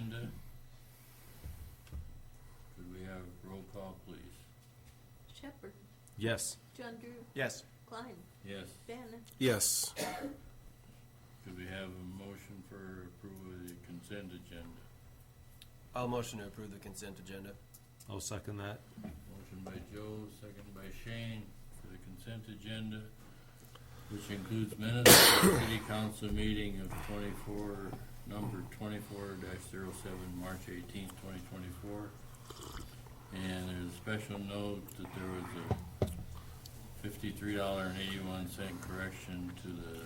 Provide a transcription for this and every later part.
agenda. Could we have roll call, please? Shepherd, Yes. John Drew, Yes. Klein, Yes. Bannon, Yes. Could we have a motion for approval of the consent agenda? I'll motion to approve the consent agenda. I'll second that. Motion by Joe, second by Shane for the consent agenda, which includes minutes of the city council meeting of number 24-07, March 18th, 2024. And there's a special note that there was a $53.81 correction to the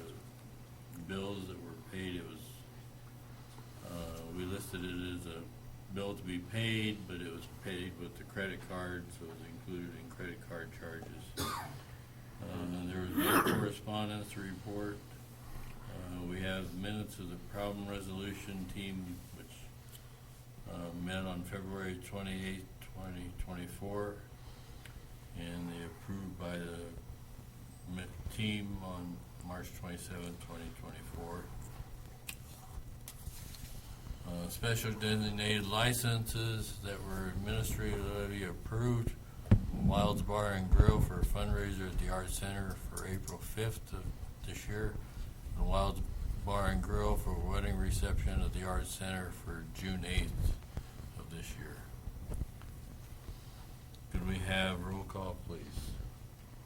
bills that were paid. It was, we listed it as a bill to be paid, but it was paid with the credit card, so it was included in credit card charges. And there was no correspondence to report. We have minutes of the problem resolution team, which met on February 28th, 2024, and they approved by the team on March 27th, 2024. Special designated licenses that were administratively approved. Wilds Bar and Grill for a fundraiser at the Arts Center for April 5th of this year, and Wilds Bar and Grill for a wedding reception at the Arts Center for June 8th of this year. Could we have roll call, please?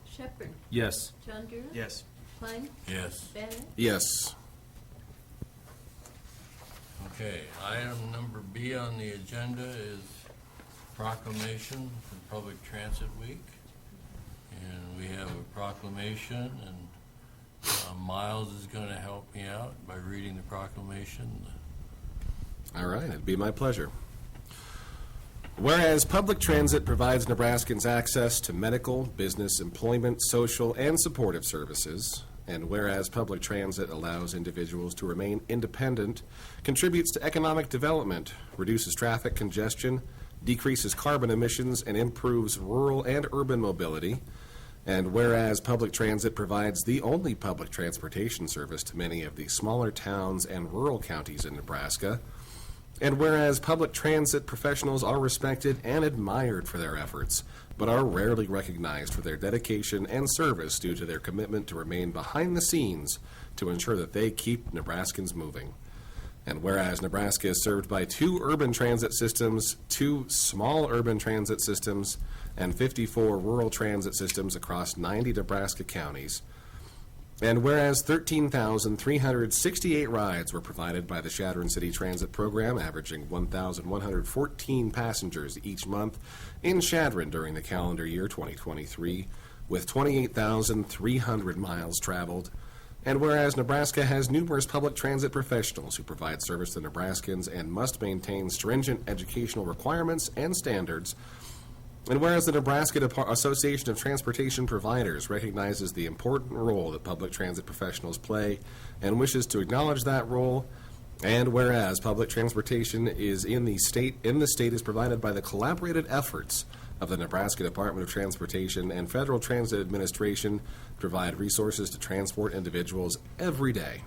Shepherd, Yes. John Drew, Yes. Klein, Yes. Bannon, Yes. Okay, item number B on the agenda is proclamation for Public Transit Week. And we have a proclamation, and Miles is going to help me out by reading the proclamation. All right, it'd be my pleasure. Whereas public transit provides Nebraskans access to medical, business, employment, social, and supportive services, and whereas public transit allows individuals to remain independent, contributes to economic development, reduces traffic congestion, decreases carbon emissions, and improves rural and urban mobility, and whereas public transit provides the only public transportation service to many of the smaller towns and rural counties in Nebraska, and whereas public transit professionals are respected and admired for their efforts, but are rarely recognized for their dedication and service due to their commitment to remain behind the scenes to ensure that they keep Nebraskans moving. And whereas Nebraska is served by 2 urban transit systems, 2 small urban transit systems, and 54 rural transit systems across 90 Nebraska counties, and whereas 13,368 rides were provided by the Chadron City Transit Program, averaging 1,114 passengers each month in Chadron during the calendar year 2023, with 28,300 miles traveled, and whereas Nebraska has numerous public transit professionals who provide service to Nebraskans and must maintain stringent educational requirements and standards, and whereas the Nebraska Association of Transportation Providers recognizes the important role that public transit professionals play and wishes to acknowledge that role, and whereas public transportation is in the state is provided by the collaborated efforts of the Nebraska Department of Transportation and Federal Transit Administration to provide resources to transport individuals every day.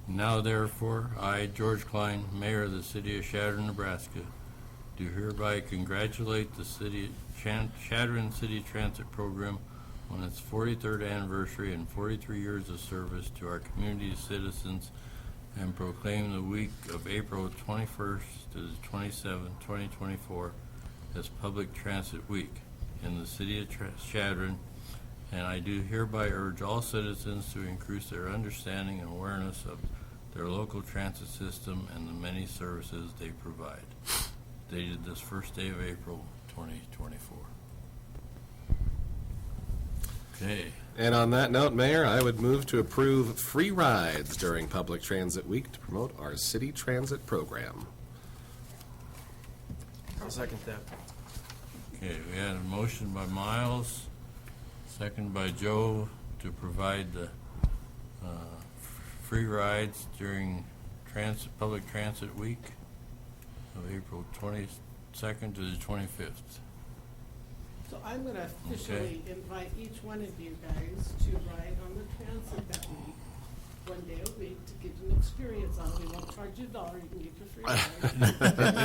Now therefore, I, George Klein, Mayor of the City of Chadron, Nebraska, do hereby congratulate the Chadron City Transit Program on its 43rd anniversary and 43 years of service to our community citizens, and proclaim the week of April 21st to the 27th, 2024 as Public Transit Week in the City of Chadron, and I do hereby urge all citizens to increase their understanding and awareness of their local transit system and the many services they provide. Dated this first day of April, 2024. Okay. And on that note, Mayor, I would move to approve free rides during Public Transit Week to promote our city transit program. I'll second that. Okay, we had a motion by Miles, second by Joe, to provide the free rides during Public Transit Week of April 22nd to the 25th. So I'm going to officially invite each one of you guys to ride on the transit that week. one day a week to get an experience on it. We won't charge you $1, you can get your free ride.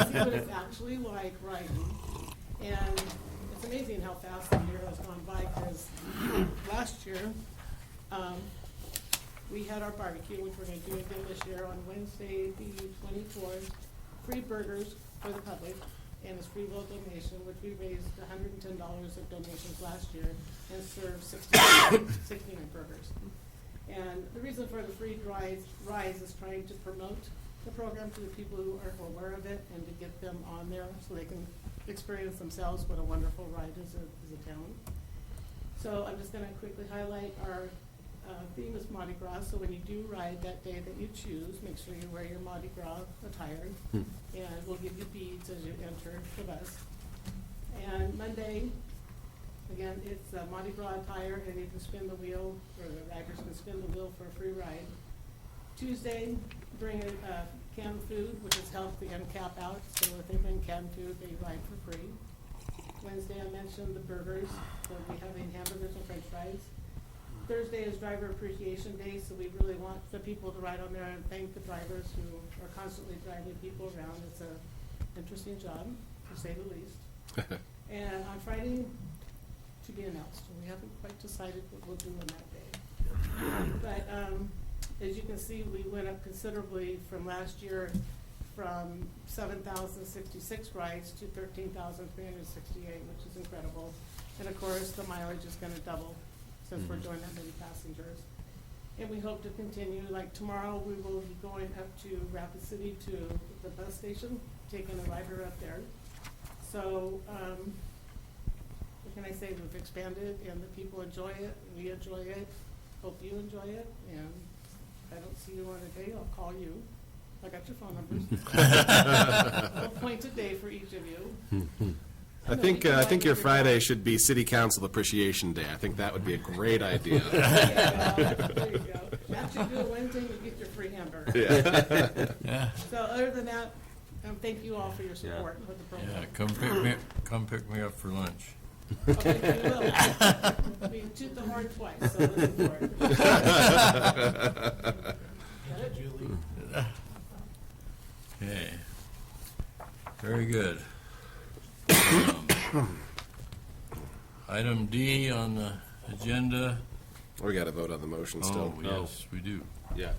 See what it's actually like riding. And it's amazing how fast the year has gone by, because last year, we had our barbecue, which we're gonna do again this year on Wednesday, the 24th. Free burgers for the public, and it's free will donation, which we raised $110 of donations last year and served 69 burgers. And the reason for the free rides is trying to promote the program to the people who are aware of it and to get them on there so they can experience themselves what a wonderful ride is a town. So I'm just gonna quickly highlight our theme is Mardi Gras, so when you do ride that day that you choose, make sure you wear your Mardi Gras attire, and we'll give you beads as you enter the bus. And Monday, again, it's Mardi Gras attire, and you can spin the wheel, or the riders can spin the wheel for a free ride. Tuesday, bring canned food, which is healthy and cap out, so if they bring canned food, they ride for free. Wednesday, I mentioned the burgers, so we'll be having hamburgers and french fries. Thursday is Driver Appreciation Day, so we really want the people to ride on there and thank the drivers who are constantly driving people around. It's an interesting job, to say the least. And on Friday, to be announced. We haven't quite decided what we'll do on that day. But as you can see, we went up considerably from last year, from 7,066 rides to 13,368, which is incredible. And of course, the mileage is gonna double since we're doing that many passengers. And we hope to continue, like tomorrow, we will be going up to Rapid City to the bus station, taking a rider up there. So, what can I say, we've expanded and the people enjoy it, we enjoy it, hope you enjoy it, and if I don't see you on a day, I'll call you. I got your phone numbers. I'll point a day for each of you. I think your Friday should be City Council Appreciation Day. I think that would be a great idea. There you go. That should do it Wednesday, you get your free hamburger. Yeah, So other than that, thank you all for your support with the yeah, program. come pick me up for lunch. Okay, we will. We toot the horn twice, so listen for it. Got it, Julie? Okay, very good. Item D on the agenda. We got to vote on the motion still. Oh, yes, we do. Yeah.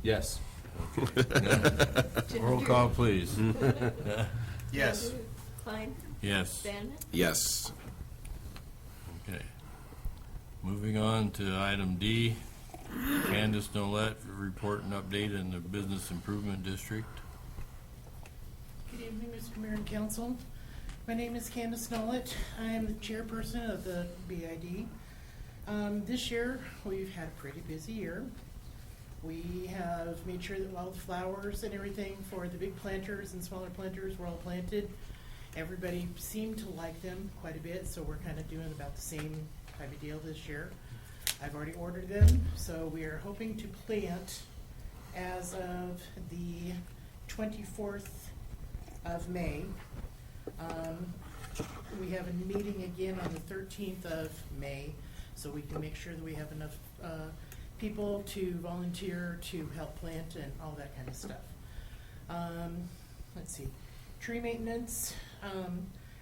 Yes. Roll call, please. Yes. Klein, Yes. Bannon, Yes. Okay. Moving on to item D, Candace Nolet, report and update in the Business Improvement District. Good evening, Mr. Mayor and Council. My name is Candace Nolet. I am the chairperson of the BID. This year, we've had a pretty busy year. We have made sure that all the flowers and everything for the big planters and smaller planters were all planted. Everybody seemed to like them quite a bit, so we're kind of doing about the same type of deal this year. I've already ordered them, so we are hoping to plant as of the 24th of May. We have a meeting again on the 13th of May, so we can make sure that we have enough people to volunteer to help plant and all that kind of stuff. Let's see, tree maintenance.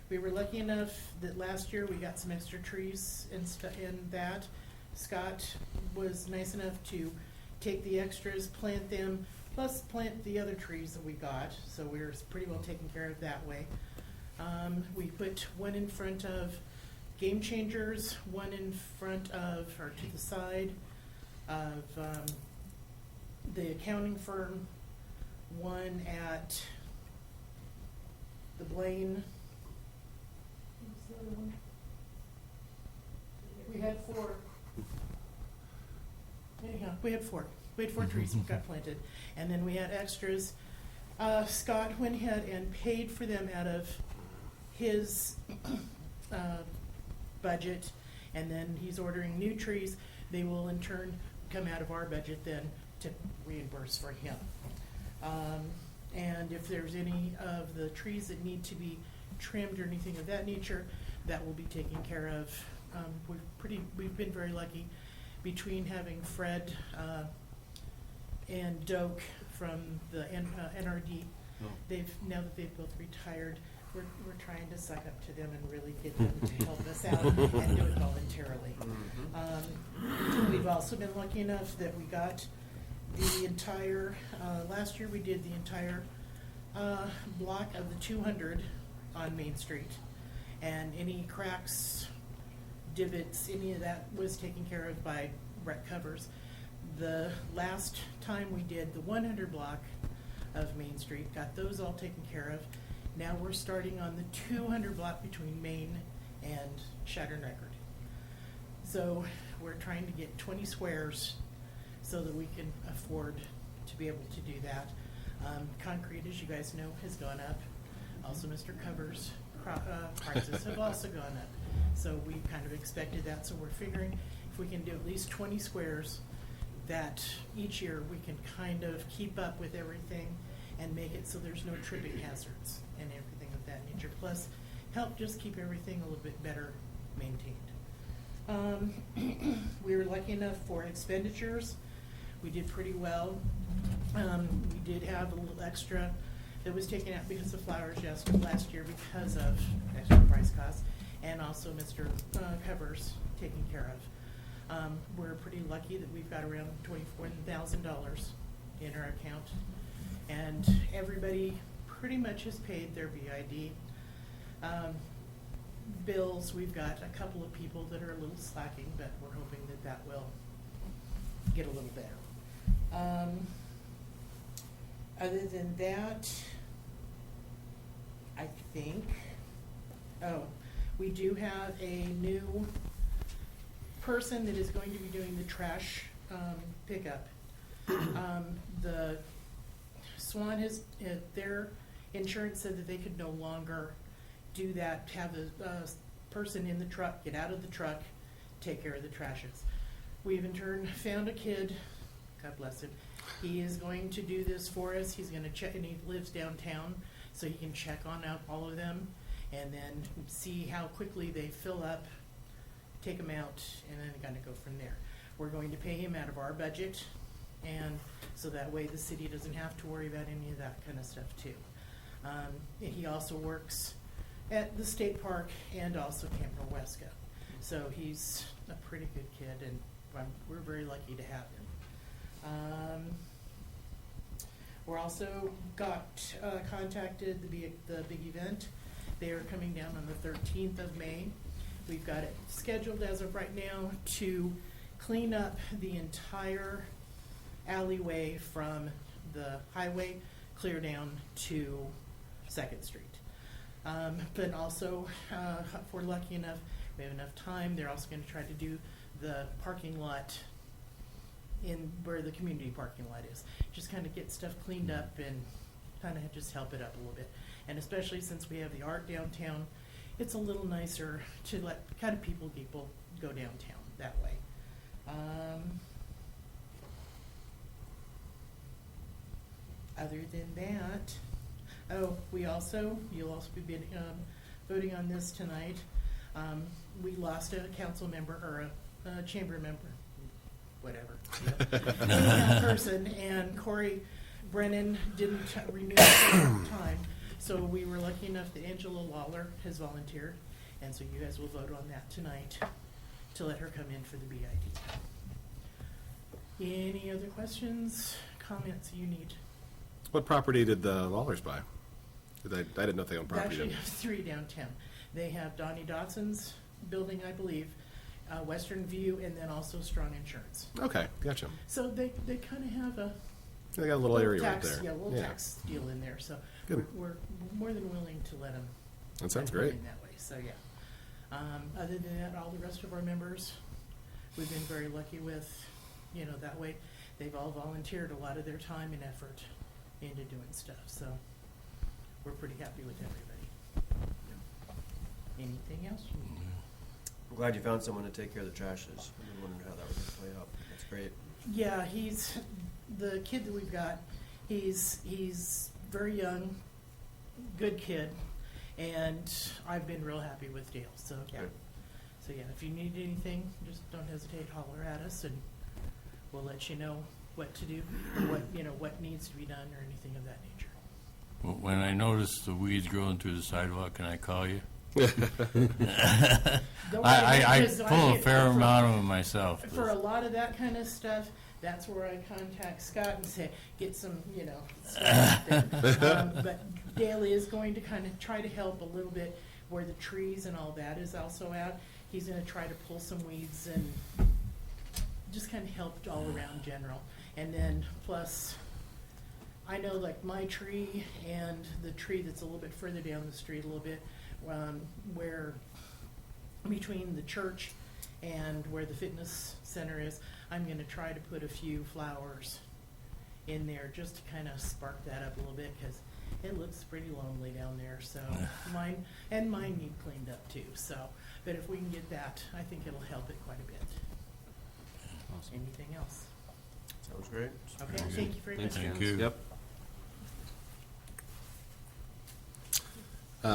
We were lucky enough that last year we got some extra trees and in that. Scott was nice enough to take the extras, plant them, plus plant the other trees that we got, so we were pretty well taken care of that way. We put one in front of Game Changers, one in front of, or to the side of the accounting firm, one at the Blaine. What was the other one? We had four. Anyhow, we had four. We had four trees that got planted, and then we had extras. Scott went ahead and paid for them out of his budget, and then he's ordering new trees. They will in turn come out of our budget then to reimburse for him. And if there's any of the trees that need to be trimmed or anything of that nature, that will be taken care of. We've been very lucky between having Fred and Doak from the NRD. Oh. Now that they've both retired, we're trying to suck up to them and really get them to help us out and do it voluntarily. We've also been lucky enough that we got the entire, last year we did the entire block of the 200 on Main Street. And any cracks, divots, any of that was taken care of by Rec Covers. The last time we did the 100 block of Main Street, got those all taken care of. Now we're starting on the 200 block between Main and Shattern Record. So we're trying to get 20 squares so that we can afford to be able to do that. Concrete, as you guys know, has gone up. Also, Mr. Covers' prices have also gone up. So we kind of expected that. So we're figuring if we can do at least 20 squares, that each year we can kind of keep up with everything and make it so there's no tripping hazards and everything of that nature. Plus, help just keep everything a little bit better maintained. We were lucky enough for expenditures. We did pretty well. We did have a little extra that was taken out because of flowers last year because of extra price costs, and also Mr. Covers taken care of. We're pretty lucky that we've got around $24,000 in our account, and everybody pretty much has paid their BID. Bills, we've got a couple of people that are a little slacking, but we're hoping that that will get a little better. Other than that, I think, we do have a new person that is going to be doing the trash pickup. The Swan has, their insurance said that they could no longer do that, have a person in the truck, get out of the truck, take care of the trashes. We've in turn found a kid, God bless him, he is going to do this for us. He's gonna check, and he lives downtown, so he can check on out all of them and then see how quickly they fill up, take them out, and then kind of go from there. We're going to pay him out of our budget, and so that way the city doesn't have to worry about any of that kind of stuff too. He also works at the state park and also Camp Norwesco. So he's a pretty good kid, and we're very lucky to have him. We're also contacted the big event. They are coming down on the 13th of May. We've got it scheduled as of right now to clean up the entire alleyway from the highway clear down to 2nd Street. But also, if we're lucky enough, we have enough time, they're also going to try to do the parking lot in where the community parking lot is. Just kind of get stuff cleaned up and kind of just help it up a little bit. And especially since we have the art downtown, it's a little nicer to let kind of people go downtown that way. Other than that, you'll also be voting on this tonight. We lost a council member, or a chamber member, whatever, person, and Corey Brennan didn't renew the time. So we were lucky enough that Angela Lawler has volunteered, and so you guys will vote on that tonight to let her come in for the BID. Any other questions, comments you need? What property did the Lawlers buy? I didn't know if they owned They property. actually have 3 downtown. They have Donnie Dotson's building, I believe, Western View, and then also Strong Insurance. Okay, gotcha. So they kind of have a They got a little area right tax, there. yeah, little tax deal in there. So Good. we're more than willing to let them. That sounds great. That way. So yeah. Other than that, all the rest of our members, we've been very lucky with. That way, they've all volunteered a lot of their time and effort into doing stuff. So we're pretty happy with everybody. Anything else? I'm glad you found someone to take care of the trashes. I've been wondering how that was going to play out. That's great. Yeah, he's the kid that we've got. He's very young, good kid, and I've been real happy with Dale. So yeah, Good. if you need anything, just don't hesitate, holler at us, and we'll let you know what to do, or what, what needs to be done or anything of that nature. When I notice the weeds growing through the sidewalk, can I call you? Don't worry about I it, 'cause pull a get- fair for- amount of them myself. For a lot of that kind of stuff, that's where I contact Scott and say, get some, stuff out there. But Dale is going to kind of try to help a little bit where the trees and all that is also at. He's gonna try to pull some weeds and just kind of help all around general. And then plus, I know like my tree and the tree that's a little bit further down the street a little bit, where between the church and where the fitness center is, I'm gonna try to put a few flowers in there just to kind of spark that up a little bit, cause it looks pretty lonely down there, so mine need cleaned up too, so, but if we can get that, I think it'll help it quite a bit. Anything else? Sounds great. Okay, thank you very much. Thank you. Yep.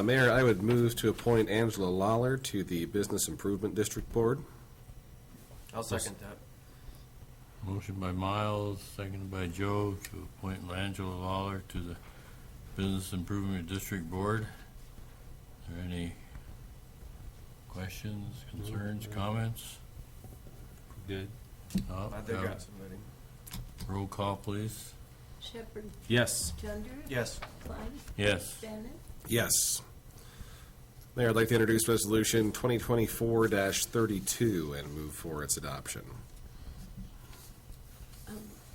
Mayor, I would move to appoint Angela Lawler to the Business Improvement District Board. I'll second that. Motion by Miles, seconded by Joe to appoint Angela Lawler to the Business Improvement District Board. Are there any questions, concerns, comments? Good. No? Glad they got somebody. Roll call, please. Shepherd, Yes. Junder, Yes. Klein, Yes. Bennett, Yes. Mayor, I'd like to introduce Resolution 2024-32 and move for its adoption.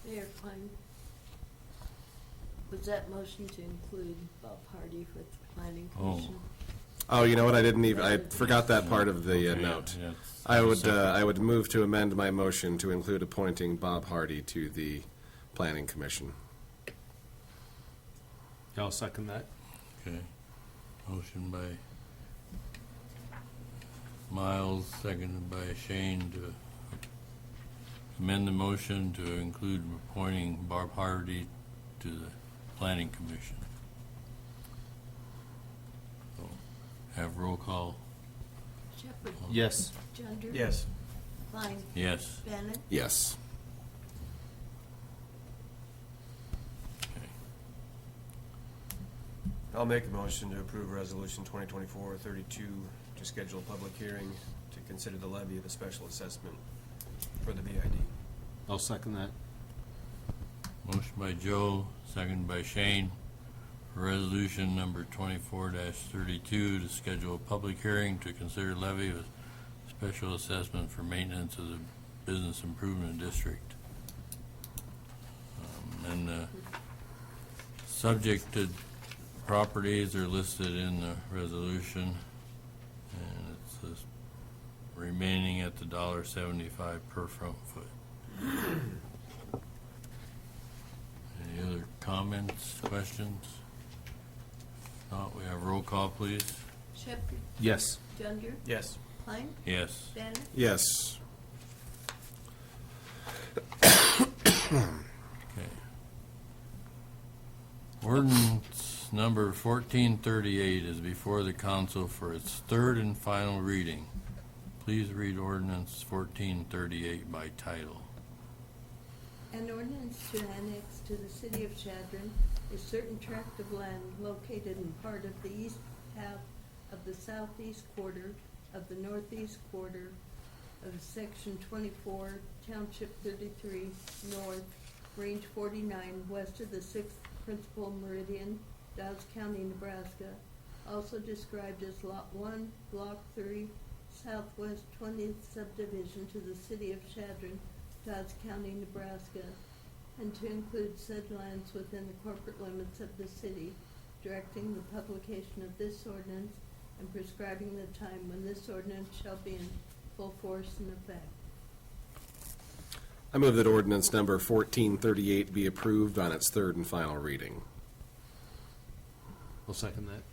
Mayor Klein. Was that motion to include Bob Hardy with the planning Oh. commission? Oh, you know what, I forgot that part of the Okay, note. yeah, I separate. would move to amend my motion to include appointing Bob Hardy to the Planning Commission. I'll second that. Okay. Motion by Miles, seconded by Shane to amend the motion to include appointing Barb Hardy to the Planning Commission. So, have roll call. Shepherd, Yes. Junder. Yes. Klein, Yes. Bennett, Yes. Okay. I'll make a motion to approve Resolution 2024-32 to schedule a public hearing to consider the levy of the special assessment for the BID. I'll second that. Motion by Joe, seconded by Shane, for resolution number 24-32 to schedule a public hearing to consider levy of special assessment for maintenance of the Business Improvement District. And subjected properties are listed in the resolution, and it says remaining at the $1.75 per front foot. Any other comments, questions? Not, we have roll call, please. Shepherd, Yes. Junder, Yes. Klein, Yes. Bennett, Yes. Okay. Ordinance number 1438 is before the council for its third and final reading. Please read ordinance 1438 by title. an ordinance to annex to the city of Chadron a certain tract of land located in part of the east half of the southeast quarter of the northeast quarter of section 24, township 33, north, range 49, west of the 6th principal meridian, Dodge County, Nebraska, also described as Lot 1, Block 3, southwest 20th subdivision to the city of Chadron, Dodge County, Nebraska, and to include said lands within the corporate limits of the city, directing the publication of this ordinance and prescribing the time when this ordinance shall be in full force and effect. I move that ordinance number 1438 be approved on its third and final reading. I'll second that.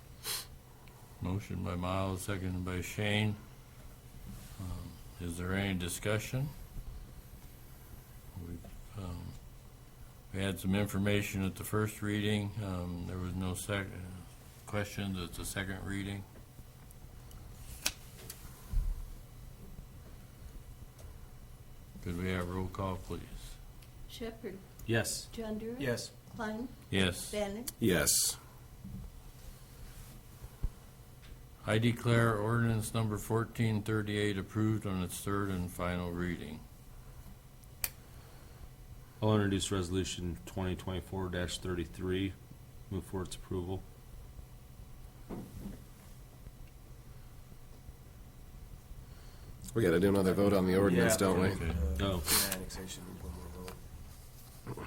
Motion by Miles, seconded by Shane. Is there any discussion? We had some information at the first reading. There was no questions at the second reading. Could we have roll call, please? Shepherd, Yes. John-Derrick. Yes. Klein, Yes. Bannon, Yes. I declare ordinance number 1438 approved on its third and final reading. I'll introduce resolution 2024-33. Move for its approval. We gotta do another vote on the ordinance, Yeah, don't we? Okay. Oh. Yeah, annexation needs one more vote.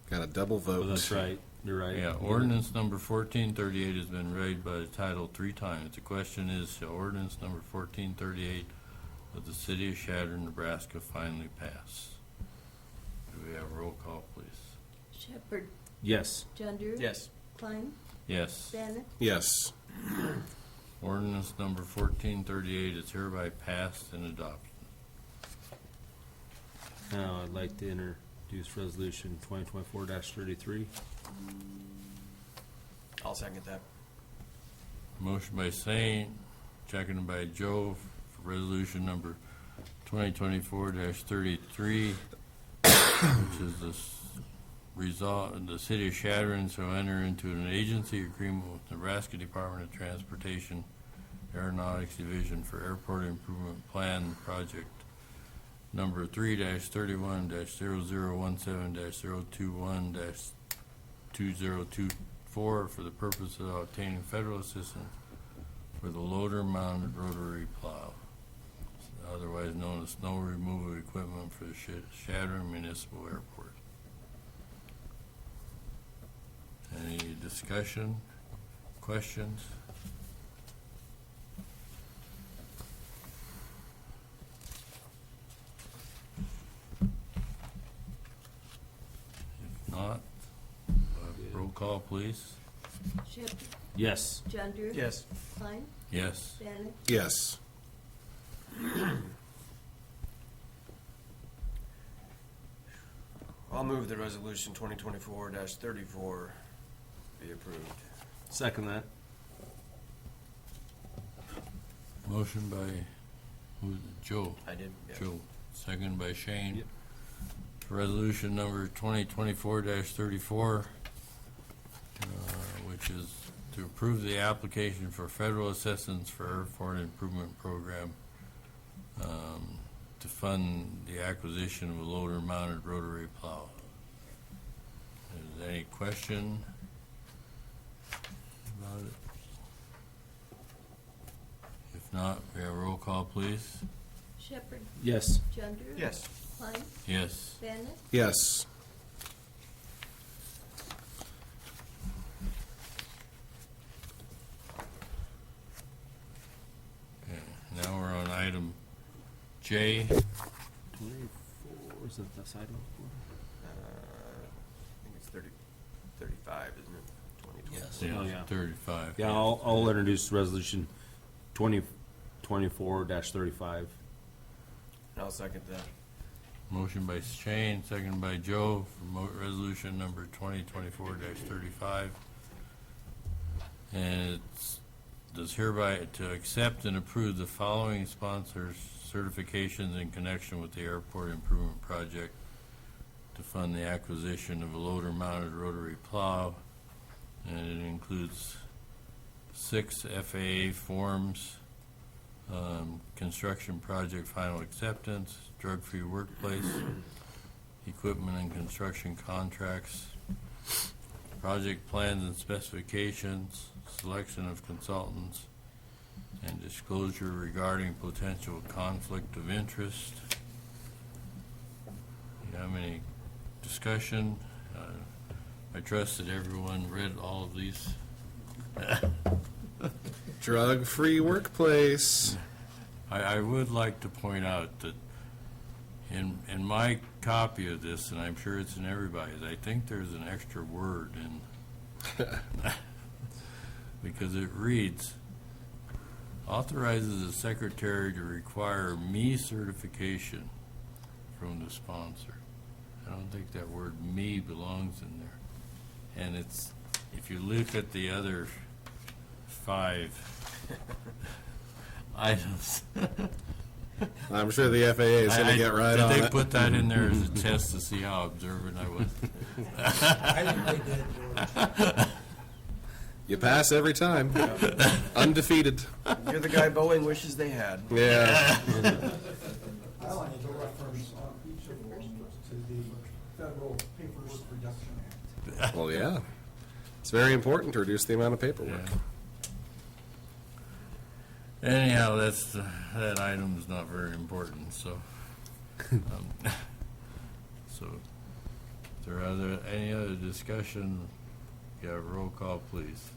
Got a double Oh, vote. that's right. You're right. Yeah, ordinance number 1438 has been read by the title 3 times. The question is, shall ordinance number 1438 of the city of Chadron, Nebraska finally pass? Do we have a roll call, please? Shepherd, Yes. John-Derrick. Yes. Klein, Yes. Bannon, Yes. Ordinance number 1438 is hereby passed and adopted. Now I'd like to introduce resolution 2024-33. I'll second that. Motion by Sain, seconded by Joe for resolution number 2024-33, which is the city of Chadron shall enter into an agency agreement with Nebraska Department of Transportation Aeronautics Division for Airport Improvement Plan Project number 3-31-0017-021-2024 for the purpose of obtaining federal assistance for the loader-mounted rotary plow, otherwise known as snow removal equipment for the Chadron Municipal Airport. Any discussion, questions? If not, roll call, please. Shepherd, Yes. John-Derrick. Yes. Klein, Yes. Bannon, Yes. I'll move the resolution 2024-34 be approved. Second that. Motion by, who's it? Joe? I did. Yeah. Joe, second by Shane. Yep. Resolution number 2024-34, which is to approve the application for federal assistance for airport improvement program to fund the acquisition of a loader-mounted rotary plow. Is there any question about it? If not, we have a roll call, please. Shepherd, Yes. John-Derrick. Yes. Klein, Yes. Bannon, Yes. Okay, now we're on item J. 24, is that the sidewalk? I think it's 35, isn't it? 2020. Oh, yeah. 35. Yeah, I'll introduce resolution 2024-35. I'll second that. Motion by Shane, second by Joe for resolution number 2024-35. And it's does hereby to accept and approve the following sponsors' certifications in connection with the airport improvement project to fund the acquisition of a loader-mounted rotary plow. And it includes 6 FAA forms, construction project final acceptance, drug-free workplace, equipment and construction contracts, project plans and specifications, selection of consultants, and disclosure regarding potential conflict of interest. You have any discussion? I trust that everyone read all of these. Drug-free workplace. I would like to point out that in my copy of this, and I'm sure it's in everybody's, I think there's an extra word in, because it reads, authorizes the secretary to require me certification from the sponsor. I don't think that word "me" belongs in there. And it's, if you look at the other 5 items, I'm sure the FAA is going to get right on Did they it. put that in there as a test to see how observant I was? I think they did, George. You pass every time. Undefeated. You're the guy Boeing wishes they had. Yeah. I wanted to reference each of them to the Federal Paperwork Reduction Act. Well, yeah. It's very important to reduce the amount of paperwork. Yeah. Anyhow, that item's not very important, so. So, is there any other discussion? Yeah, roll call, please.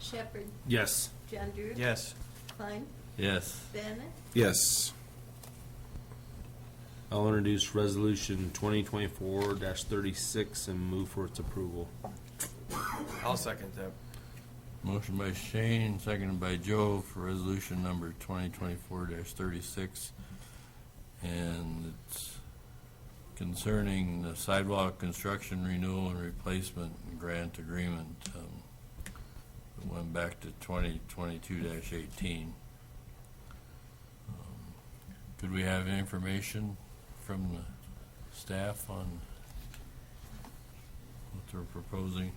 Shepherd, Yes. Chandler. Yes. Klein, Yes. Bannon, Yes. I'll introduce resolution 2024-36 and move for its approval. I'll second that. Motion by Shane, seconded by Joe for resolution number 2024-36. And it's concerning the sidewalk construction renewal and replacement grant agreement. It went back to 2022-18. Could we have information from the staff on what they're proposing?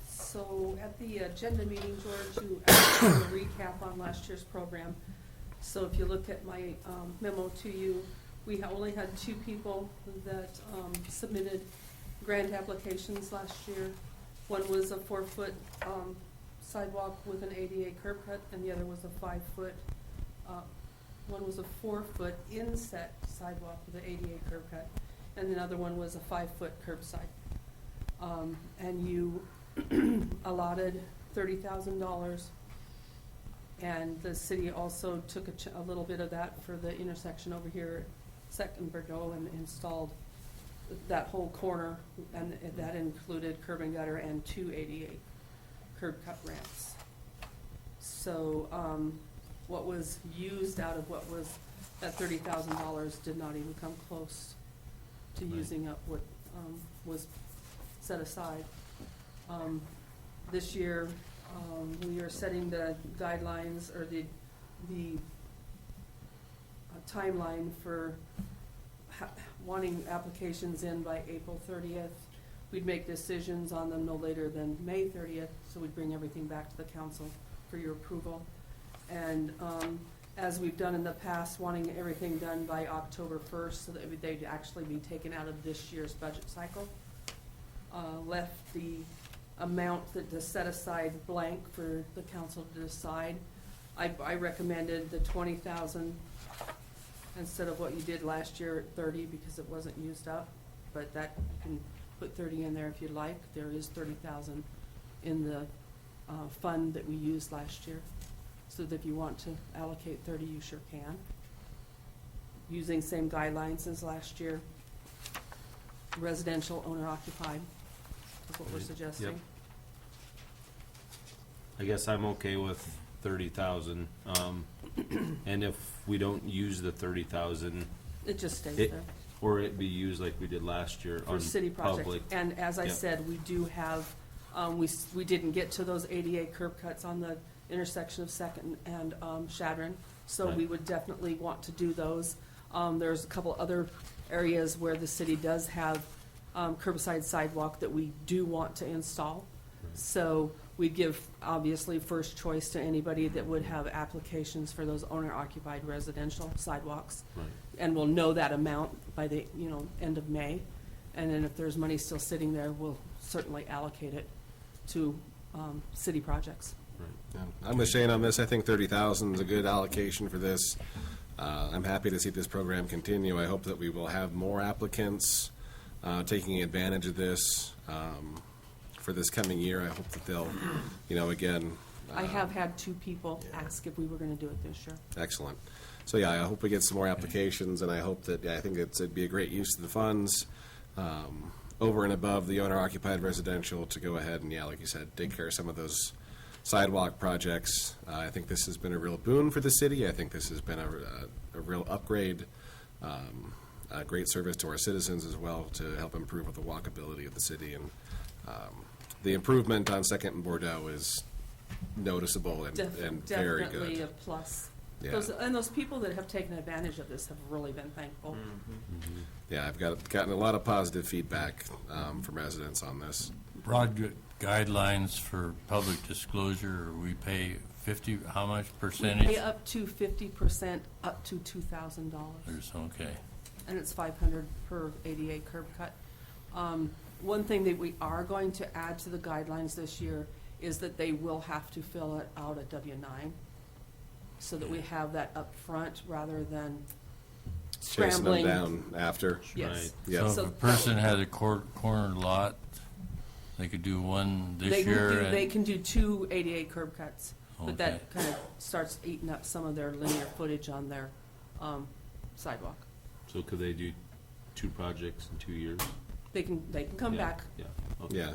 So at the agenda meeting, George, you asked for a recap on last year's program. So if you look at my memo to you, we only had 2 people that submitted grant applications last year. One was a 4-foot sidewalk with an ADA curb cut, and the other was a 5-foot, one was a 4-foot inset sidewalk with an ADA curb cut, and another one was a 5-foot curbside. And you allotted $30,000, and the city also took a little bit of that for the intersection over here at Second Bordeaux and installed that whole corner, and that included curb and gutter and 2 ADA curb cut ramps. So what was used out of what was that $30,000 did not even come close to Right. using up what was set aside. This year, we are setting the guidelines or the timeline for wanting applications in by April 30th. We'd make decisions on them no later than May 30th, so we'd bring everything back to the council for your approval. And as we've done in the past, wanting everything done by October 1st so that they'd actually be taken out of this year's budget cycle. Left the amount that is set aside blank for the council to decide. I recommended the 20,000 instead of what you did last year at 30 because it wasn't used up, but that, you can put 30 in there if you'd like. There is 30,000 in the fund that we used last year. So that if you want to allocate 30, you sure can. Using same guidelines as last year. Residential owner occupied is what we're Right. suggesting. Yep. I guess I'm okay with 30,000. And if we don't use the 30,000, It just stays It- there. or it be used like we did last year For on city project. public. And as I Yep. said, we do have, we didn't get to those ADA curb cuts on the intersection of Second and Shadron, so we Right. would definitely want to do those. There's a couple other areas where the city does have curbside sidewalk that we do want to install. So we'd give, obviously, first choice to anybody that would have applications for those owner-occupied residential sidewalks. Right. And we'll know that amount by the, end of May. And then if there's money still sitting there, we'll certainly allocate it to city projects. Yeah. I'm with Shane on this. I think 30,000 is a good allocation for this. I'm happy to see this program continue. I hope that we will have more applicants taking advantage of this for this coming year. I hope that they'll, again. I have had 2 people ask if we were gonna do it this year. Excellent. So, yeah, I hope we get some more applications, and I hope that, I think it'd be a great use of the funds, over and above the owner-occupied residential, to go ahead and, like you said, take care of some of those sidewalk projects. I think this has been a real boon for the city. I think this has been a real upgrade, a great service to our citizens as well, to help improve with the walkability of the city. And the improvement on Second and Bordeaux is noticeable and very Definitely a good. plus. Yeah. Those people that have taken advantage of this have really been thankful. Yeah, I've gotten a lot of positive feedback from residents on this. Broad guidelines for public disclosure, we pay 50, how much We percentage? pay up to 50%, up to $2,000, There's, okay. and it's $500 per ADA curb cut. One thing that we are going to add to the guidelines this year is that they will have to fill it out a W-9, so that we have that up front rather than Chasing them scrambling. down after. Yes. Right. Yeah. So if So a person had a corner lot, they could do one this They can year? do, and- they can do 2 ADA curb cuts, but Okay. that kind of starts eating up some of their linear footage on their sidewalk. So could they do 2 projects in 2 years? They can come Yeah, back Yeah. Okay. Yeah.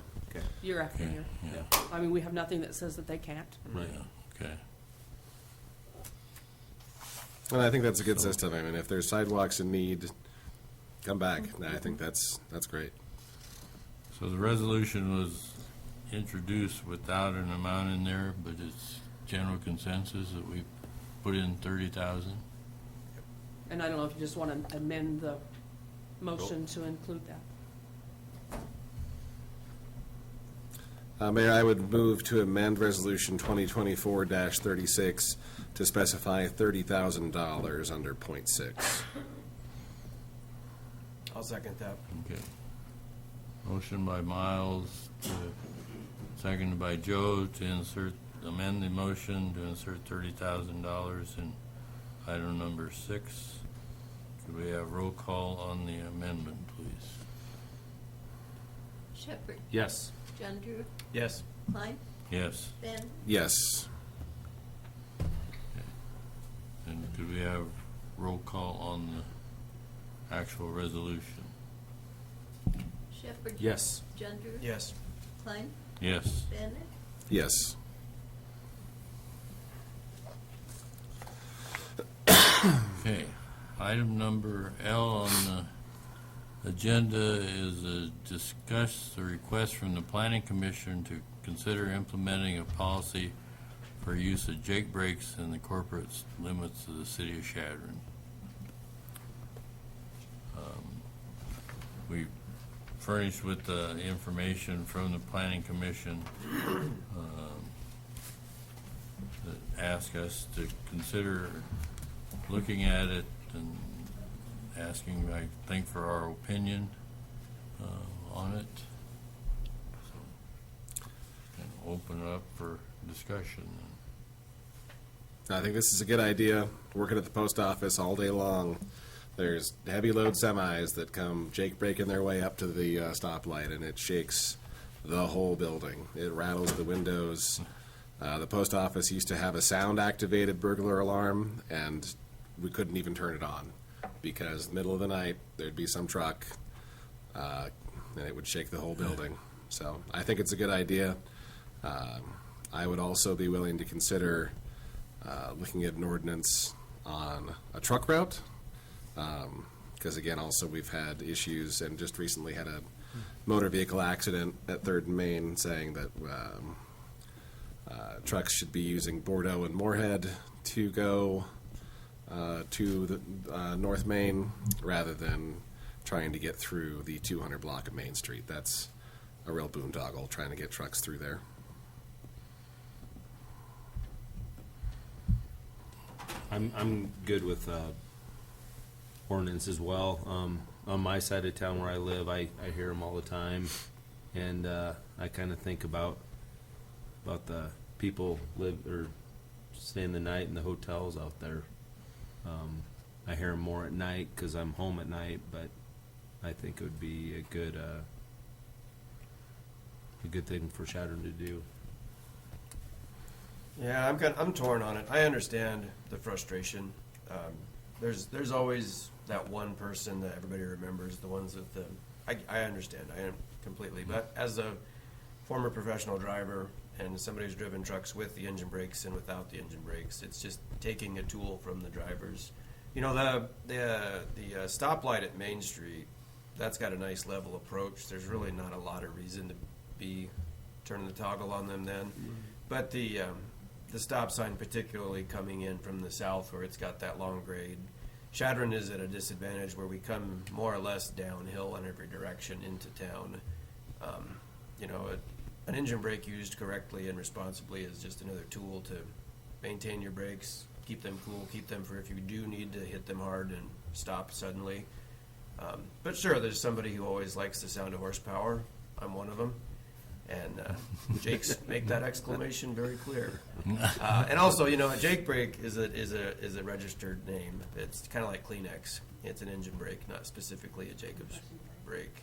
year after Okay, year. yeah. I mean, we have nothing that says that they can't. Right. Yeah, okay. And I think that's a good system. I mean, if there's sidewalks in need, come back. I think that's great. So the resolution was introduced without an amount in there, but it's general consensus that we put in 30,000? And I don't know if you just want to amend the motion to include that. Mayor, I would move to amend Resolution 2024-36 to specify $30,000 under point 6. I'll second that. Okay. Motion by Miles, seconded by Joe to amend the motion to insert $30,000 in item number 6. Could we have roll call on the amendment, please? Shepherd, Yes. John-Drew, Yes. Klein, Yes. Ben, Yes. And could we have roll call on the actual resolution? Shepherd. Yes. John-Drew. Yes. Klein, Yes. Bennett, Yes. Okay. Item number L on the agenda is discuss the request from the Planning Commission to consider implementing a policy for use of jake brakes in the corporate limits of the city of Chadron. We furnished with the information from the Planning Commission that ask us to consider looking at it and asking, I think, for our opinion on it. So, and open it up for discussion. I think this is a good idea. Working at the post office all day long, there's heavy load semis that come jake braking their way up to the stoplight, and it shakes the whole building. It rattles the windows. The post office used to have a sound-activated burglar alarm, and we couldn't even turn it on because middle of the night there'd be some truck, and it would shake the whole building. So I think it's a good idea. I would also be willing to consider looking at an ordinance on a truck route, because again, also we've had issues and just recently had a motor vehicle accident at 3rd and Main saying that trucks should be using Bordeaux and Moorhead to go to the North Main rather than trying to get through the 200 block of Main Street. That's a real boondoggle trying to get trucks through there. I'm good with ordinance as well. On my side of town where I live, I hear them all the time, and I kind of think about the people live or staying the night in the hotels out there. I hear them more at night because I'm home at night, but I think it would be a good thing for Chadron to do. Yeah, I'm torn on it. I understand the frustration. There's always that one person that everybody remembers, the ones with the. I understand. I am completely. But as a former professional driver and somebody who's driven trucks with the engine brakes and without the engine brakes, it's just taking a tool from the drivers. You know, the stoplight at Main Street, that's got a nice level approach. There's really not a lot of reason to be turning the toggle on them then. But the stop sign, particularly coming in from the south where it's got that long grade, Chadron is at a disadvantage where we come more or less downhill in every direction into town. You know, an engine brake used correctly and responsibly is just another tool to maintain your brakes, keep them cool, keep them for if you do need to hit them hard and stop suddenly. But sure, there's somebody who always likes the sound of horsepower. I'm one of them. And Jake's make that exclamation very clear. And also, you know, a Jake brake is a registered name. It's kind of like Kleenex. It's an engine brake, not specifically a Jacobs brake.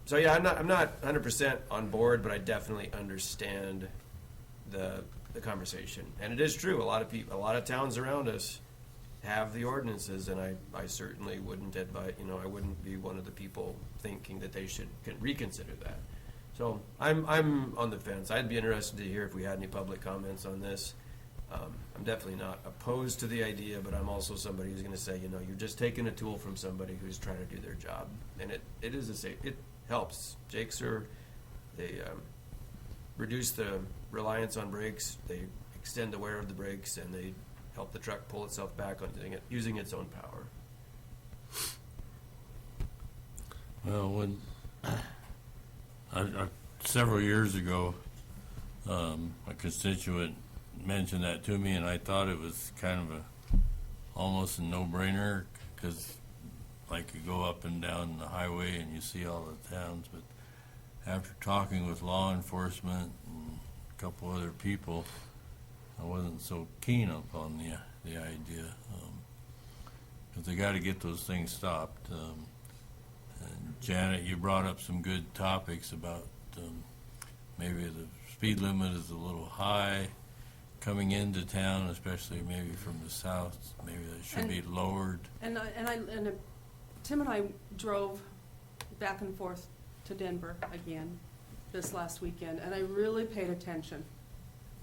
So yeah, I'm not 100% on board, but I definitely understand the conversation. And it is true. A lot of towns around us have the ordinances, and I certainly wouldn't advise. You know, I wouldn't be one of the people thinking that they should reconsider that. So I'm on the fence. I'd be interested to hear if we had any public comments on this. I'm definitely not opposed to the idea, but I'm also somebody who's going to say, you know, you're just taking a tool from somebody who's trying to do their job, and it is a safe. It helps. Jakes they reduce the reliance on brakes. They extend the wear of the brakes, and they help the truck pull itself back on using its own power. Well, when several years ago, a constituent mentioned that to me, and I thought it was kind of almost a no-brainer, because like you go up and down the highway and you see all the towns, but after talking with law enforcement and a couple other people, I wasn't so keen upon the idea, because they got to get those things stopped. And Janet, you brought up some good topics about maybe the speed limit is a little high coming into town, especially maybe from the south. Maybe that should be lowered. And Tim and I drove back and forth to Denver again this last weekend, and I really paid attention.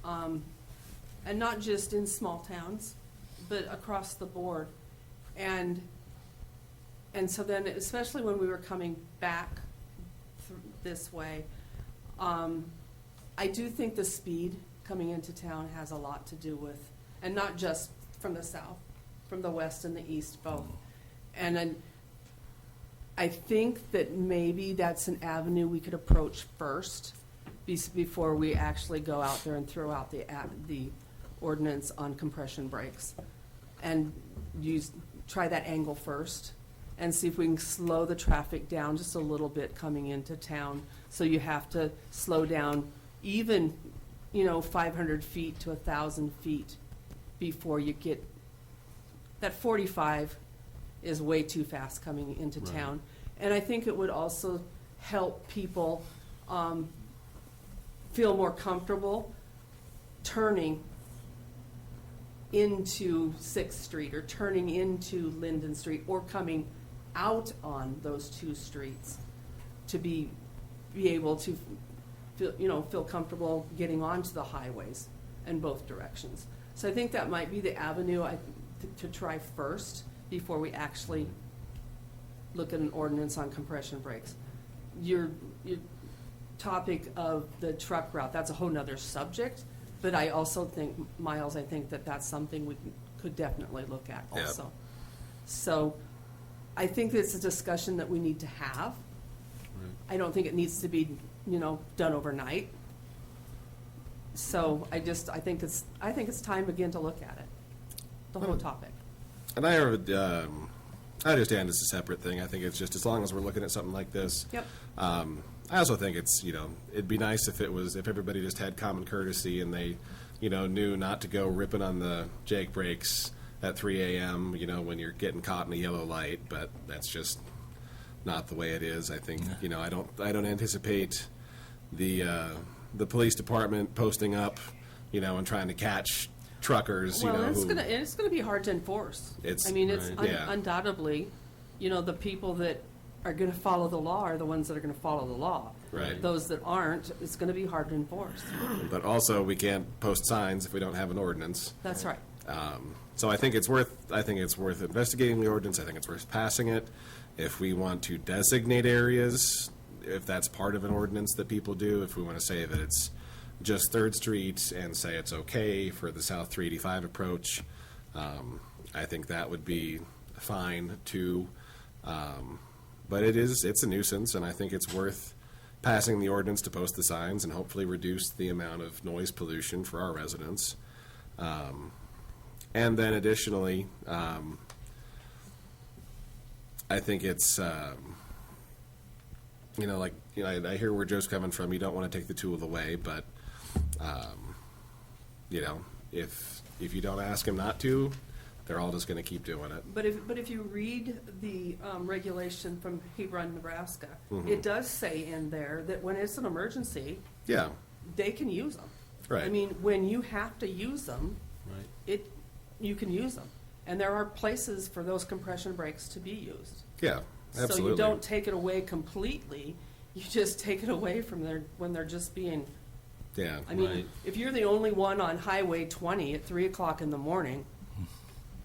And not just in small towns, but across the board. And so then, especially when we were coming back this way, I do think the speed coming into town has a lot to do with, and not just from the south, from the west and the east both. And then I think that maybe that's an avenue we could approach first before we actually go out there and throw out the ordinance on compression brakes. And try that angle first and see if we can slow the traffic down just a little bit coming into town. So you have to slow down even, 500 feet to 1,000 feet before you get, that 45 is way too fast coming into town. And I think it would also help people feel more comfortable turning into 6th Street or turning into Linden Street or coming out on those two streets to be able to feel comfortable getting onto the highways in both directions. So I think that might be the avenue to try first before we actually look at an ordinance on compression brakes. Your topic of the truck route, that's a whole nother subject, but I also think, Miles, I think that that's something we could definitely look at also. Yep. So I think it's a discussion that we need to have. I don't think it needs to be, done overnight. So I think it's time again to look at it, the whole topic. And I understand it's a separate thing. I think it's just as long as we're looking at something like this. Yep. I also think it's, it'd be nice if everybody just had common courtesy and they, knew not to go ripping on the Jake brakes at 3 a.m., when you're getting caught in a yellow light, but that's just not the way it is. I think, I don't anticipate the police department posting up, and trying to catch truckers, Well, it's who. gonna be hard to enforce. It's- I mean, it's Right. Yeah. undoubtedly, the people that are gonna follow the law are the ones that are gonna follow the law. Right. Those that aren't, it's gonna be hard to enforce. But also, we can't post signs if we don't have an ordinance. That's right. So I think it's worth investigating the ordinance. I think it's worth passing it. If we want to designate areas, if that's part of an ordinance that people do, if we want to say that it's, just Third Street and say it's okay for the South 385 approach, I think that would be fine too. But it's a nuisance, and I think it's worth passing the ordinance to post the signs and hopefully reduce the amount of noise pollution for our residents. And then additionally, I think it's, I hear where Joe's coming from. You don't want to take the tool away, but, if you don't ask them not to, they're all just going to keep doing it. But if you read the regulation from Hebron, Nebraska, Mhm. it does say in there that when it's an emergency, Yeah, they can use them. right. I mean, when you have to use them, Right. you can use them. And there are places for those compression brakes to be used. Yeah, absolutely. So you don't take it away completely, you just take it away from when they're just being, Yeah. I mean, Right. if you're the only one on Highway 20 at 3 o'clock in the morning,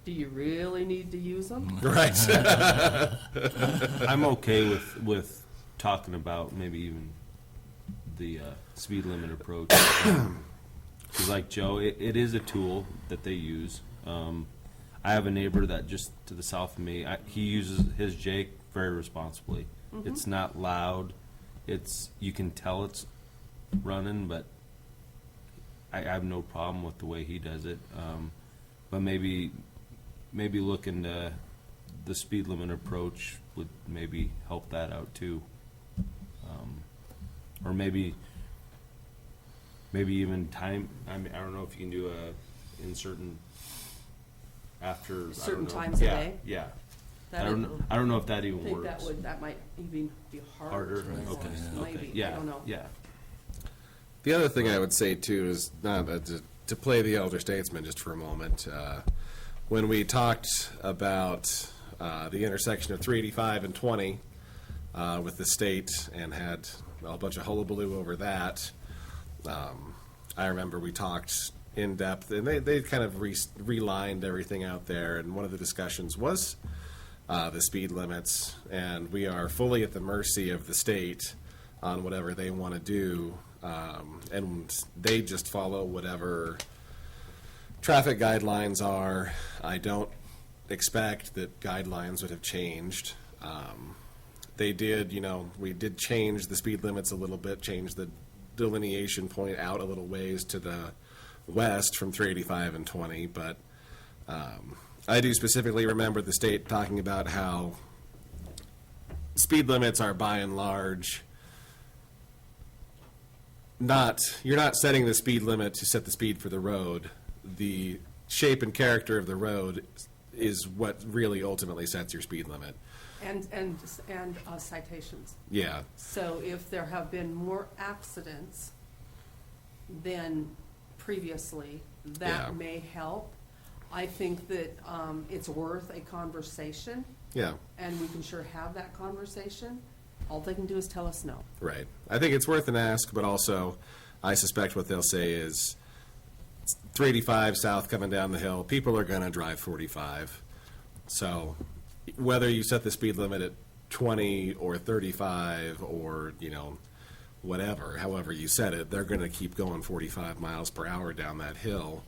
do you really need to use them? Right. I'm okay with talking about maybe even the speed limit approach. 'Cause like Joe, it is a tool that they use. I have a neighbor that just to the south of me, he uses his Jake very responsibly. It's not loud. You can tell it's running, but I have no problem with the way he does it. But maybe looking to the speed limit approach would maybe help that out too. Or maybe even time, I don't know if you can do in certain after. Certain I don't know. times a Yeah, day? Yeah. That I don't know if that I even think works. that might even be harder. Harder? to Okay, enforce. okay. Maybe, Yeah, I don't know. yeah. The other thing I would say too is not to play the elder statesman just for a moment. When we talked about the intersection of 385 and 20 with the state and had a bunch of hullabaloo over that, I remember we talked in depth, and they kind of relined everything out there. And one of the discussions was the speed limits, and we are fully at the mercy of the state on whatever they want to do, and they just follow whatever traffic guidelines are. I don't expect that guidelines would have changed. They did, we did change the speed limits a little bit, change the delineation point out a little ways to the west from 385 and 20, but I do specifically remember the state talking about how speed limits are by and large you're not setting the speed limit to set the speed for the road. The shape and character of the road is what really ultimately sets your speed limit. And citations. Yeah, So if there have been more accidents than previously, Yeah. that may help. I think that it's worth a conversation, yeah, and we can sure have that conversation. All they can do is tell us no. right. I think it's worth an ask, but also I suspect what they'll say is 385 south coming down the hill, people are going to drive 45. So whether you set the speed limit at 20 or 35 or, whatever, however you set it, they're going to keep going 45 miles per hour down that hill.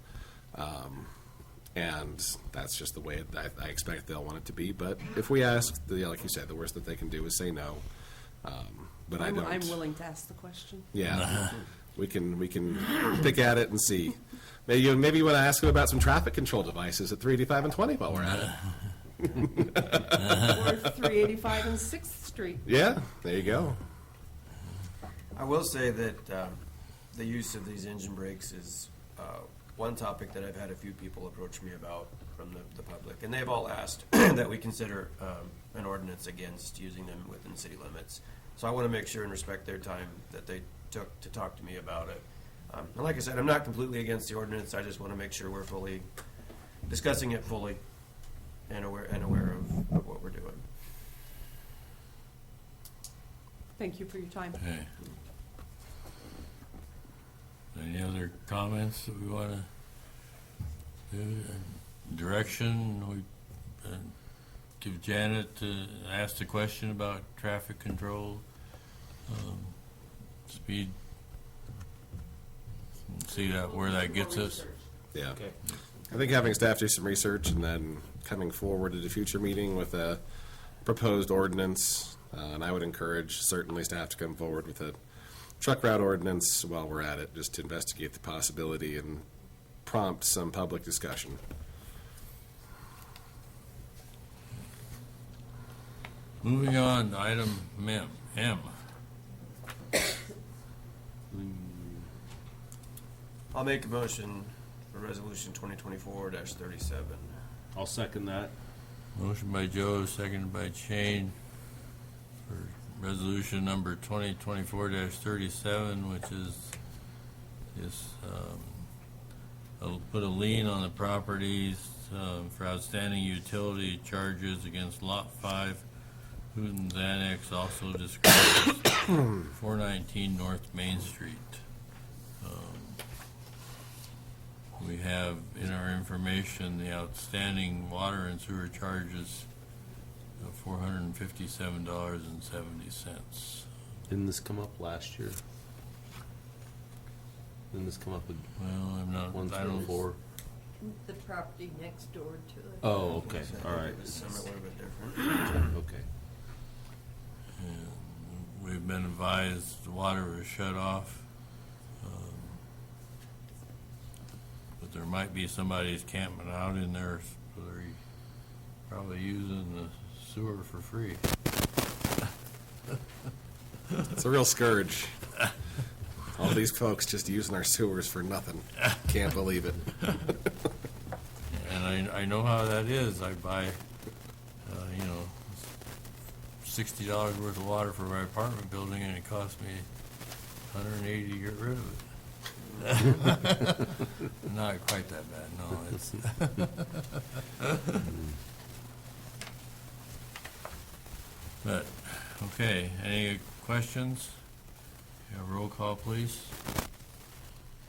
And that's just the way I expect they'll want it to be. But if we ask, like you said, the worst that they can do is say no. But I don't. I'm willing to ask the question. Yeah, we can pick at it and see. Maybe you want to ask them about some traffic control devices at 385 and 20 while we're at it. Or 385 and 6th Street. Yeah, there you go. I will say that the use of these engine brakes is one topic that I've had a few people approach me about from the public, and they've all asked that we consider an ordinance against using them within city limits. So I want to make sure and respect their time that they took to talk to me about it. And like I said, I'm not completely against the ordinance. I just want to make sure we're fully discussing it fully and aware of what we're doing. Thank you for your time. Okay. Any other comments that we want to do? Direction, we give Janet to ask the question about traffic control, speed and see where that gets us. Yeah. Okay. I think having staff do some research and then coming forward at a future meeting with a proposed ordinance, and I would encourage certainly staff to come forward with a truck route ordinance while we're at it, just to investigate the possibility and prompt some public discussion. Moving on to item M. I'll make a motion for resolution 2024-37. I'll second that. Motion by Joe, seconded by Shane for resolution number 2024-37, which is put a lien on the properties for outstanding utility charges against Lot 5, Hooten's Annex, also described as 419 North Main Street. We have in our information the outstanding water and sewer charges of $457.70. Didn't this come up last year? Didn't this come up with Well, I'm not, one I through don't, four? The property next door to it. Oh, okay, all right. Some are a little bit different. Okay. we've been advised the water was shut off. But there might be somebody's camping out in there, so they're probably using the sewer for free. It's a real scourge. All these folks just using our sewers for nothing. Can't believe it. And I know how that is. I buy, $60 worth of water for my apartment building, and it costs me $180 to get rid of it. Not quite that bad, no. It's But, okay, any questions? Yeah, roll call, please.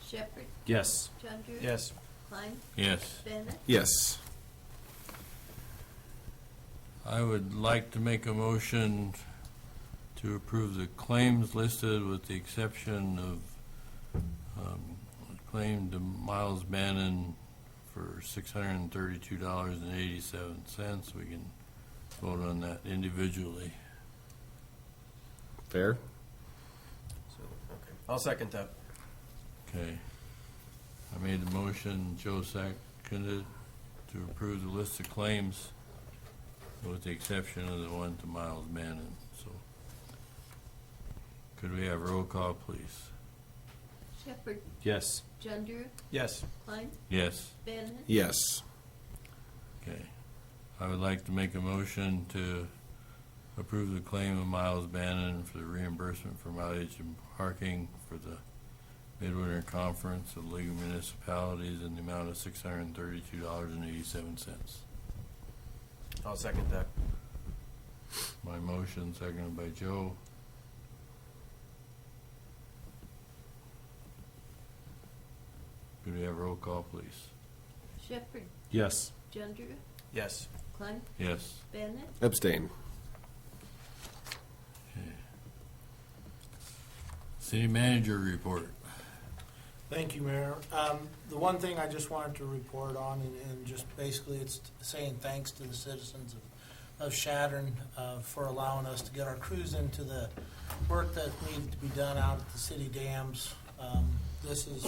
Shepherd, Yes. Chandler. Yes. Klein, Yes. Bennett, Yes. I would like to make a motion to approve the claims listed with the exception of claim to Miles Bannon for $632.87. We can vote on that individually. Fair? So, okay. I'll second that. Okay. I made the motion, Joe seconded to approve the list of claims with the exception of the one to Miles Bannon, so. Could we have roll call, please? Shepherd, Yes. Chandler, Yes. Klein, Yes. Bennett, Yes. Okay. I would like to make a motion to approve the claim of Miles Bannon for the reimbursement for mileage and parking for the Midwinter Conference of League of Municipalities in the amount of $632.87. I'll second that. My motion, seconded by Joe. Could we have roll call, please? Shepherd, Yes. Chandler, Yes. Klein, Yes. Bennett, Abstain. City manager report. Thank you, Mayor. The one thing I just wanted to report on, and just basically it's saying thanks to the citizens of Chadron for allowing us to get our crews into the work that needed to be done out at the city dams. This is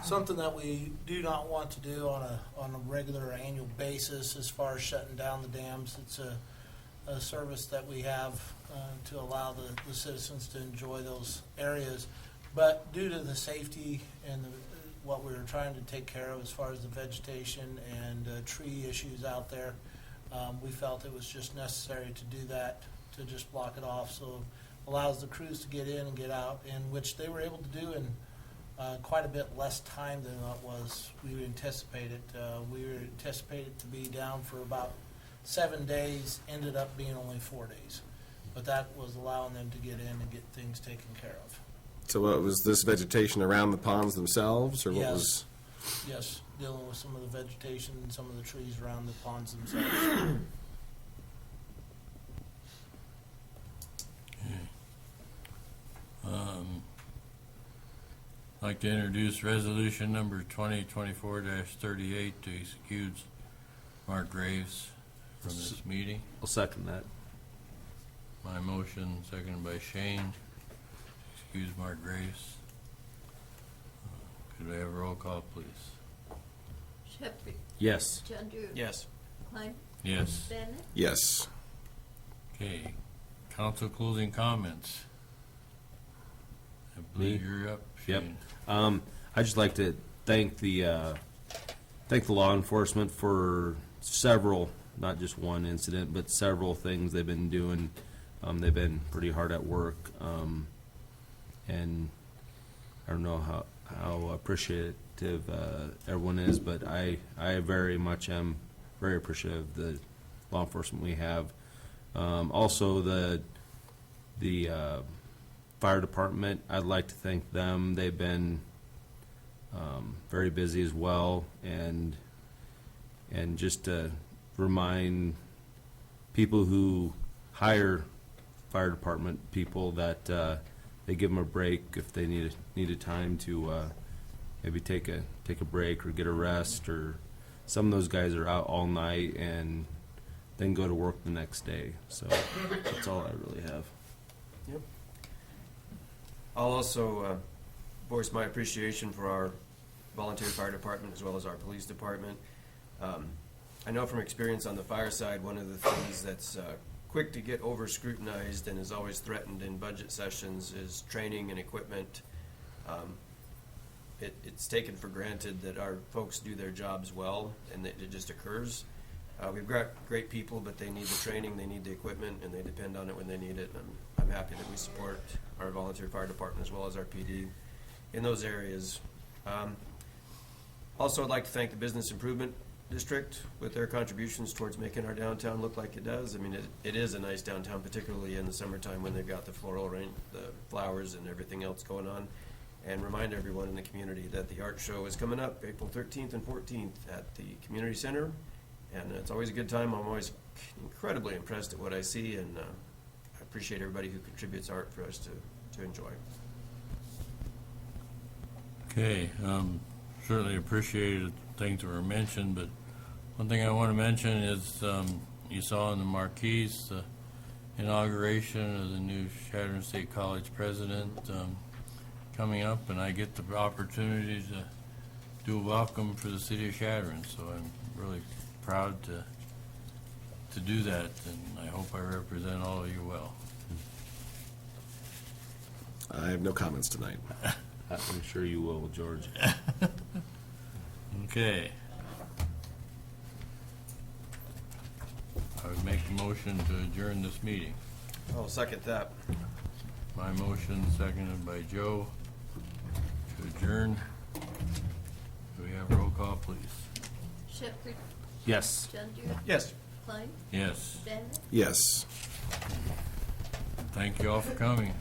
something that we do not want to do on a regular or annual basis as far as shutting down the dams. It's a service that we have to allow the citizens to enjoy those areas. But due to the safety and what we were trying to take care of as far as the vegetation and tree issues out there, we felt it was just necessary to do that, to just block it off. So it allows the crews to get in and get out, in which they were able to do in quite a bit less time than what was we anticipated. We were anticipated to be down for about 7 days, ended up being only 4 days. But that was allowing them to get in and get things taken care of. So what was this vegetation around the ponds themselves, or what Yes. was? Yes, dealing with some of the vegetation and some of the trees around the ponds themselves. I'd like to introduce resolution number 2024-38 to excuse Mark Graves from this meeting. I'll second that. My motion, seconded by Shane. Excuse Mark Graves. Could we have a roll call, please? Shepherd, Yes. Chandru. Yes. Klein, Yes. Bennett, Yes. Okay. Council closing comments. I believe Me? you're up, Yep. Shane. I'd just like to thank the law enforcement for several, not just one incident, but several things they've been doing. They've been pretty hard at work, and I don't know how appreciative everyone is, but I very much am very appreciative of the law enforcement we have. Also, the fire department, I'd like to thank them. They've been very busy as well, and just to remind people who hire fire department people that they give them a break if they need a time to maybe take a break or get a rest, or some of those guys are out all night and then go to work the next day. So that's all I really have. Yep. I'll also voice my appreciation for our volunteer fire department as well as our police department. I know from experience on the fire side, one of the things that's quick to get over scrutinized and is always threatened in budget sessions is training and equipment. It's taken for granted that our folks do their jobs well, and that it just occurs. We've got great people, but they need the training, they need the equipment, and they depend on it when they need it. And I'm happy that we support our volunteer fire department as well as our PD in those areas. Also, I'd like to thank the Business Improvement District with their contributions towards making our downtown look like it does. I mean, it is a nice downtown, particularly in the summertime when they've got the floral rain, the flowers and everything else going on. And remind everyone in the community that the art show is coming up April 13th and 14th at the community center. And it's always a good time. I'm always incredibly impressed at what I see, and I appreciate everybody who contributes art for us to enjoy. Okay, certainly appreciated things that were mentioned, but one thing I want to mention is you saw in the marquees the inauguration of the new Chadron State College president coming up, and I get the opportunity to do a welcome for the city of Chadron, so I'm really proud to do that, and I hope I represent all of you well. I have no comments tonight. I'm sure you will, George. Okay. I would make a motion to adjourn this meeting. I'll second that. My motion, seconded by Joe, to adjourn. Do we have roll call, please? Shepherd, Yes. Chandru, Yes. Klein, Yes. Bennett. Yes. Thank you all for coming.